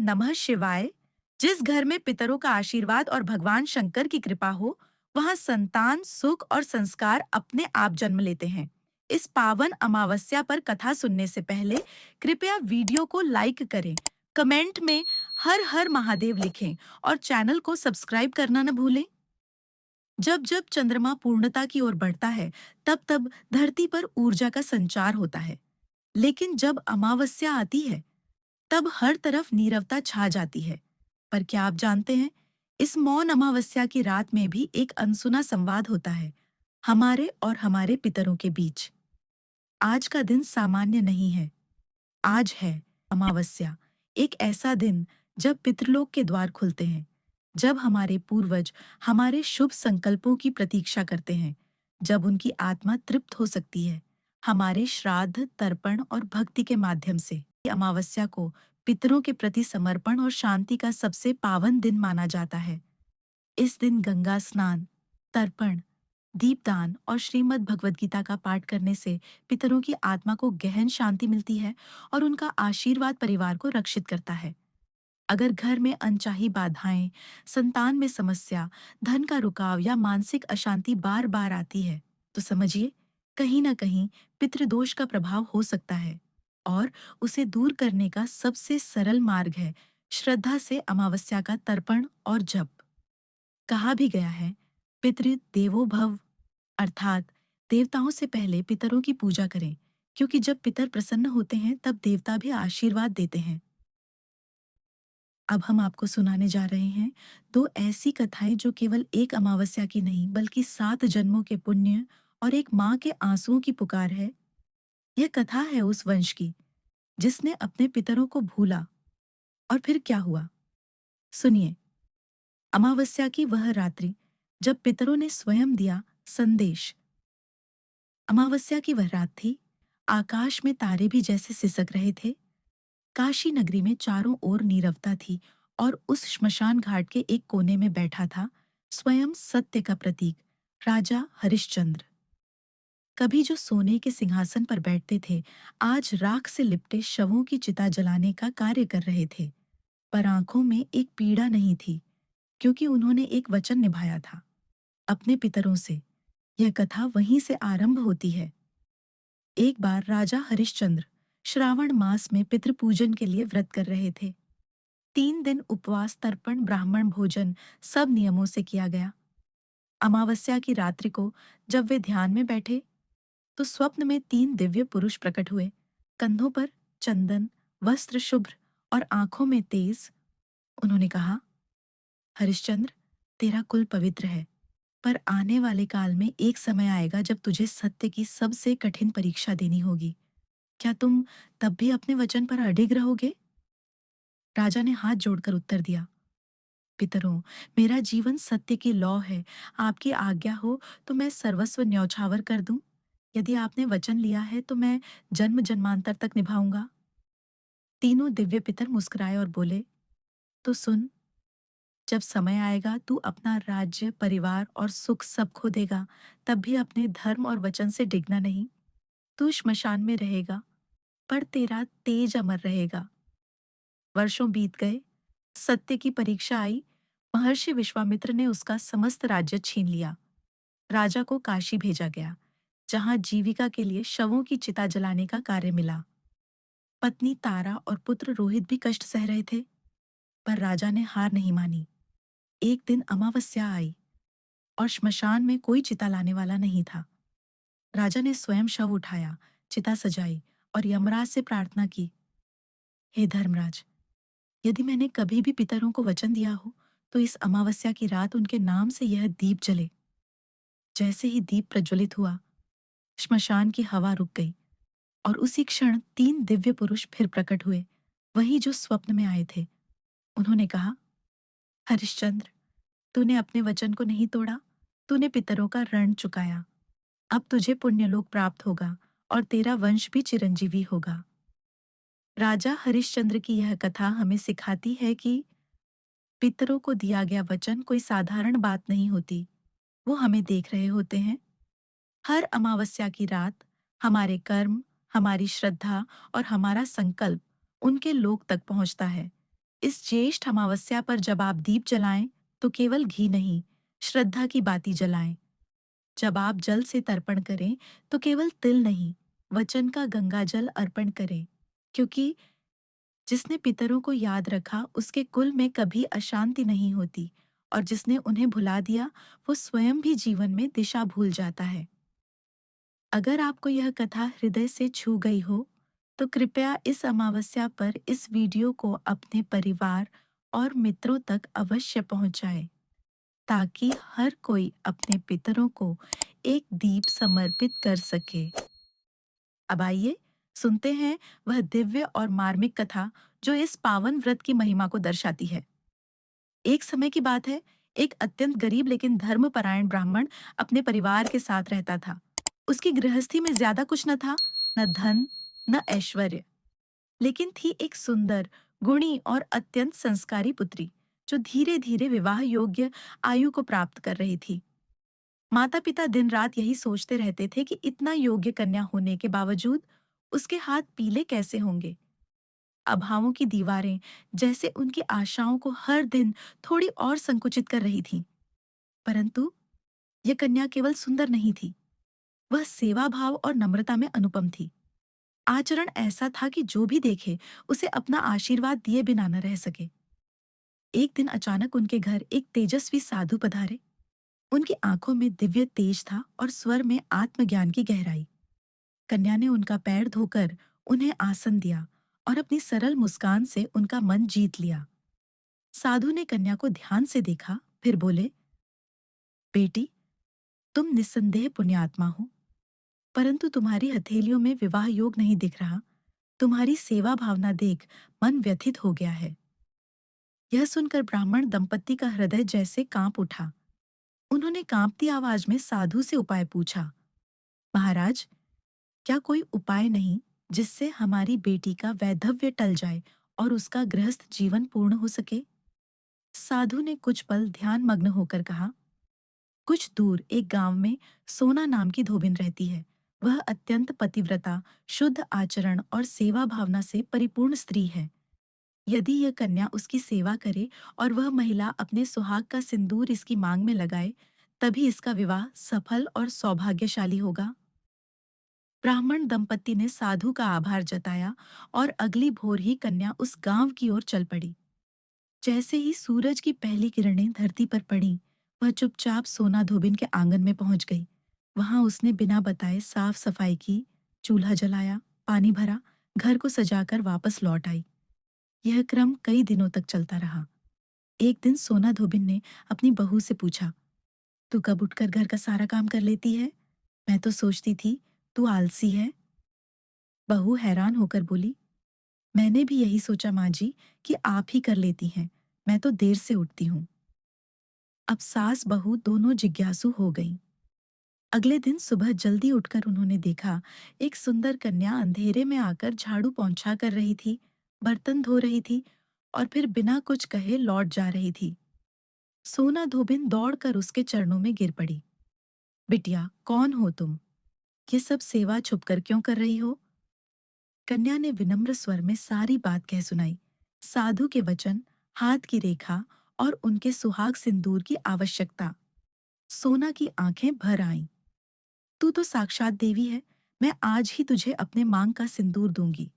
नमः शिवाय। जिस घर में पितरों का आशीर्वाद और भगवान शंकर की कृपा हो, वहां संतान, सुख और संस्कार अपने आप जन्म लेते हैं। इस पावन अमावस्या पर कथा सुनने से पहले कृपया वीडियो को लाइक करें, कमेंट में हर हर महादेव लिखें और चैनल को सब्सक्राइब करना न भूलें। जब जब चंद्रमा पूर्णता की ओर बढ़ता है, तब तब धरती पर ऊर्जा का संचार होता है। लेकिन जब अमावस्या आती है, तब हर तरफ नीरवता छा जाती है। पर क्या आप जानते हैं, इस मौन अमावस्या की रात में भी एक अनसुना संवाद होता है, हमारे और हमारे पितरों के बीच। आज का दिन सामान्य नहीं है। आज है अमावस्या, एक ऐसा दिन जब पितरलोक के द्वार खुलते हैं, जब हमारे पूर्वज हमारे शुभ संकल्पों की प्रतीक्षा करते हैं, जब उनकी आत्मा तृप्त हो सकती है हमारे श्राद्ध, तर्पण और भक्ति के माध्यम से। ये अमावस्या को पितरों के प्रति समर्पण और शांति का सबसे पावन दिन माना जाता है। इस दिन गंगा स्नान, तर्पण, दीपदान और श्रीमद् भगवद गीता का पाठ करने से पितरों की आत्मा को गहन शांति मिलती है और उनका आशीर्वाद परिवार को रक्षित करता है। अगर घर में अनचाही बाधाएं, संतान में समस्या, धन का रुकाव या मानसिक अशांति बार बार आती है, तो समझिए कहीं ना कहीं पितृदोष का प्रभाव हो सकता है। और उसे दूर करने का सबसे सरल मार्ग है श्रद्धा से अमावस्या का तर्पण और जप। कहा भी गया है, पितृ देवो भव, अर्थात देवताओं से पहले पितरों की पूजा करें, क्योंकि जब पितर प्रसन्न होते हैं तब देवता भी आशीर्वाद देते हैं। अब हम आपको सुनाने जा रहे हैं दो ऐसी कथाएं जो केवल एक अमावस्या की नहीं बल्कि 7 जन्मों के पुण्य और एक माँ के आंसुओं की पुकार है। यह कथा है उस वंश की जिसने अपने पितरों को भूला। और फिर क्या हुआ, सुनिए। अमावस्या की वह रात्रि जब पितरों ने स्वयं दिया संदेश। अमावस्या की वह रात थी, आकाश में तारे भी जैसे सिसक रहे थे। काशी नगरी में चारों ओर नीरवता थी और उस श्मशान घाट के एक कोने में बैठा था स्वयं सत्य का प्रतीक, राजा हरिश्चंद्र। कभी जो सोने के सिंहासन पर बैठते थे, आज राख से लिपटे शवों की चिता जलाने का कार्य कर रहे थे। पर आंखों में एक पीड़ा नहीं थी, क्योंकि उन्होंने एक वचन निभाया था अपने पितरों से। यह कथा वहीं से आरंभ होती है। एक बार राजा हरिश्चंद्र श्रावण मास में पितृपूजन के लिए व्रत कर रहे थे। 3 दिन उपवास, तर्पण, ब्राह्मण भोजन सब नियमों से किया गया। अमावस्या की रात्रि को जब वे ध्यान में बैठे, तो स्वप्न में 3 दिव्य पुरुष प्रकट हुए, कंधों पर चंदन, वस्त्र शुभ्र और आंखों में तेज। उन्होंने कहा, हरिश्चंद्र, तेरा कुल पवित्र है, पर आने वाले काल में एक समय आएगा जब तुझे सत्य की सबसे कठिन परीक्षा देनी होगी। क्या तुम तब भी अपने वचन पर अडिग रहोगे? राजा ने हाथ जोड़कर उत्तर दिया, पितरों, मेरा जीवन सत्य की लौ है। आपकी आज्ञा हो तो मैं सर्वस्व न्यौछावर कर दूं। यदि आपने वचन लिया है तो मैं जन्म जन्मांतर तक निभाऊंगा। तीनों दिव्य पितर मुस्कुराए और बोले, तो सुन, जब समय आएगा तू अपना राज्य, परिवार और सुख सब खो देगा, तब भी अपने धर्म और वचन से डिगना नहीं। तू श्मशान में रहेगा, पर तेरा तेज अमर रहेगा। वर्षों बीत गए, सत्य की परीक्षा आई। महर्षि विश्वामित्र ने उसका समस्त राज्य छीन लिया। राजा को काशी भेजा गया, जहां जीविका के लिए शवों की चिता जलाने का कार्य मिला। पत्नी तारा और पुत्र रोहित भी कष्ट सह रहे थे, पर राजा ने हार नहीं मानी। एक दिन अमावस्या आई और श्मशान में कोई चिता लाने वाला नहीं था। राजा ने स्वयं शव उठाया, चिता सजाई और यमराज से प्रार्थना की, हे धर्मराज, यदि मैंने कभी भी पितरों को वचन दिया हो, तो इस अमावस्या की रात उनके नाम से यह दीप जले। जैसे ही दीप प्रज्वलित हुआ, श्मशान की हवा रुक गई और उसी क्षण 3 दिव्य पुरुष फिर प्रकट हुए, वही जो स्वप्न में आए थे। उन्होंने कहा, हरिश्चंद्र, तूने अपने वचन को नहीं तोड़ा, तूने पितरों का ऋण चुकाया। अब तुझे पुण्यलोक प्राप्त होगा और तेरा वंश भी चिरंजीवी होगा। राजा हरिश्चंद्र की यह कथा हमें सिखाती है कि पितरों को दिया गया वचन कोई साधारण बात नहीं होती। वो हमें देख रहे होते हैं। हर अमावस्या की रात हमारे कर्म, हमारी श्रद्धा और हमारा संकल्प उनके लोक तक पहुंचता है। इस ज्येष्ठ अमावस्या पर जब आप दीप जलाएं, तो केवल घी नहीं, श्रद्धा की बाती जलाएं। जब आप जल से तर्पण करें, तो केवल तिल नहीं, वचन का गंगा जल अर्पण करें। क्योंकि जिसने पितरों को याद रखा, उसके कुल में कभी अशांति नहीं होती, और जिसने उन्हें भुला दिया, वो स्वयं भी जीवन में दिशा भूल जाता है। अगर आपको यह कथा हृदय से छू गई हो, तो कृपया इस अमावस्या पर इस वीडियो को अपने परिवार और मित्रों तक अवश्य पहुंचाएं, ताकि हर कोई अपने पितरों को एक दीप समर्पित कर सके। अब आइए सुनते हैं वह दिव्य और मार्मिक कथा जो इस पावन व्रत की महिमा को दर्शाती है। एक समय की बात है, एक अत्यंत गरीब लेकिन धर्मपरायण ब्राह्मण अपने परिवार के साथ रहता था। उसकी गृहस्थी में ज्यादा कुछ न था, न धन, न ऐश्वर्य, लेकिन थी एक सुंदर, गुणी और अत्यंत संस्कारी पुत्री, जो धीरे धीरे विवाह योग्य आयु को प्राप्त कर रही थी। माता पिता दिन रात यही सोचते रहते थे कि इतना योग्य कन्या होने के बावजूद उसके हाथ पीले कैसे होंगे। अभावों की दीवारें जैसे उनकी आशाओं को हर दिन थोड़ी और संकुचित कर रही थीं। परंतु यह कन्या केवल सुंदर नहीं थी, वह सेवा भाव और नम्रता में अनुपम थी। आचरण ऐसा था कि जो भी देखे उसे अपना आशीर्वाद दिए बिना न रह सके। एक दिन अचानक उनके घर एक तेजस्वी साधु पधारे। उनकी आंखों में दिव्य तेज था और स्वर में आत्मज्ञान की गहराई। कन्या ने उनका पैर धोकर उन्हें आसन दिया और अपनी सरल मुस्कान से उनका मन जीत लिया। साधु ने कन्या को ध्यान से देखा, फिर बोले, बेटी, तुम निस्संदेह पुण्यात्मा हो, परंतु तुम्हारी हथेलियों में विवाह योग नहीं दिख रहा। तुम्हारी सेवा भावना देख मन व्यथित हो गया है। यह सुनकर ब्राह्मण दंपति का हृदय जैसे कांप उठा। उन्होंने कांपती आवाज में साधु से उपाय पूछा। महाराज, क्या कोई उपाय नहीं जिससे हमारी बेटी का वैधव्य टल जाए और उसका गृहस्थ जीवन पूर्ण हो सके? साधु ने कुछ पल ध्यान मग्न होकर कहा, कुछ दूर एक गांव में सोना नाम की धोबिन रहती है। वह अत्यंत पतिव्रता, शुद्ध आचरण और सेवा भावना से परिपूर्ण स्त्री है। यदि यह कन्या उसकी सेवा करे और वह महिला अपने सुहाग का सिंदूर इसकी मांग में लगाए, तभी इसका विवाह सफल और सौभाग्यशाली होगा। ब्राह्मण दंपति ने साधु का आभार जताया और अगली भोर ही कन्या उस गांव की ओर चल पड़ी। जैसे ही सूरज की पहली किरणें धरती पर पड़ी, वह चुपचाप सोना धोबिन के आंगन में पहुंच गई। वहां उसने बिना बताए साफ सफाई की, चूल्हा जलाया, पानी भरा, घर को सजाकर वापस लौट आई। यह क्रम कई दिनों तक चलता रहा। एक दिन सोना धोबिन ने अपनी बहू से पूछा, तू कब उठकर घर का सारा काम कर लेती है? मैं तो सोचती थी तू आलसी है। बहू हैरान होकर बोली, मैंने भी यही सोचा माँ जी कि आप ही कर लेती हैं। मैं तो देर से उठती हूँ। अब सास बहू दोनों जिज्ञासु हो गईं। अगले दिन सुबह जल्दी उठकर उन्होंने देखा, एक सुंदर कन्या अंधेरे में आकर झाड़ू पोंछा कर रही थी, बर्तन धो रही थी और फिर बिना कुछ कहे लौट जा रही थी। सोना धोबिन दौड़कर उसके चरणों में गिर पड़ी। बिटिया, कौन हो तुम? ये सब सेवा छुपकर क्यों कर रही हो? कन्या ने विनम्र स्वर में सारी बात कह सुनाई। साधु के वचन, हाथ की रेखा और उनके सुहाग सिंदूर की आवश्यकता। सोना की आंखें भर आईं। तू तो साक्षात देवी है, मैं आज ही तुझे अपने मांग का सिंदूर दूंगी।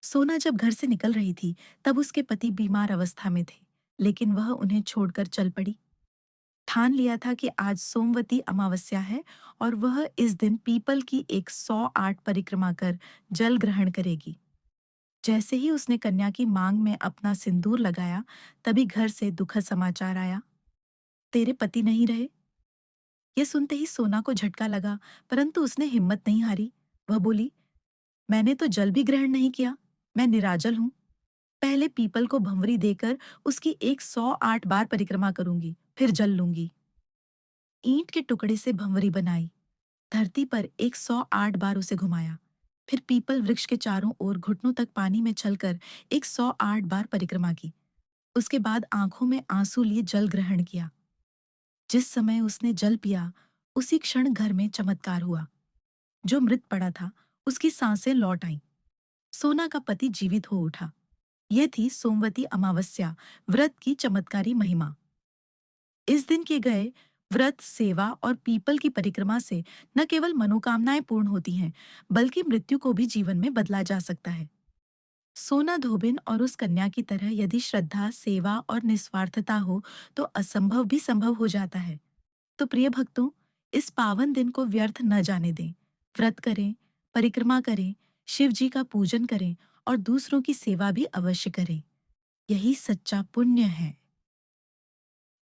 सोना जब घर से निकल रही थी, तब उसके पति बीमार अवस्था में थे, लेकिन वह उन्हें छोड़कर चल पड़ी। ठान लिया था कि आज सोमवती अमावस्या है और वह इस दिन पीपल की 108 परिक्रमा कर जल ग्रहण करेगी। जैसे ही उसने कन्या की मांग में अपना सिंदूर लगाया, तभी घर से दुखद समाचार आया, तेरे पति नहीं रहे। ये सुनते ही सोना को झटका लगा, परंतु उसने हिम्मत नहीं हारी। वह बोली, मैंने तो जल भी ग्रहण नहीं किया, मैं निराजल हूँ। पहले पीपल को भंवरी देकर उसकी 108 बार परिक्रमा करूंगी, फिर जल लूंगी। ईंट के टुकड़े से भंवरी बनाई, धरती पर 108 बार उसे घुमाया, फिर पीपल वृक्ष के चारों ओर घुटनों तक पानी में चलकर 108 बार परिक्रमा की। उसके बाद आंखों में आंसू लिए जल ग्रहण किया। जिस समय उसने जल पिया, उसी क्षण घर में चमत्कार हुआ। जो मृत पड़ा था, उसकी सांसें लौट आईं। सोना का पति जीवित हो उठा। ये थी सोमवती अमावस्या व्रत की चमत्कारी महिमा। इस दिन किए गए व्रत, सेवा और पीपल की परिक्रमा से न केवल मनोकामनाएं पूर्ण होती हैं, बल्कि मृत्यु को भी जीवन में बदला जा सकता है। सोना धोबिन और उस कन्या की तरह यदि श्रद्धा, सेवा और निस्वार्थता हो, तो असंभव भी संभव हो जाता है। तो प्रिय भक्तों, इस पावन दिन को व्यर्थ न जाने दें। व्रत करें, परिक्रमा करें, शिव जी का पूजन करें और दूसरों की सेवा भी अवश्य करें। यही सच्चा पुण्य है।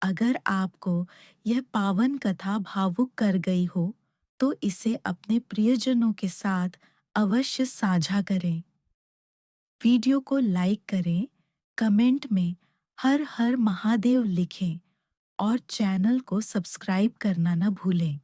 अगर आपको यह पावन कथा भावुक कर गई हो, तो इसे अपने प्रियजनों के साथ अवश्य साझा करें। वीडियो को लाइक करें, कमेंट में हर हर महादेव लिखें और चैनल को सब्सक्राइब करना न भूलें।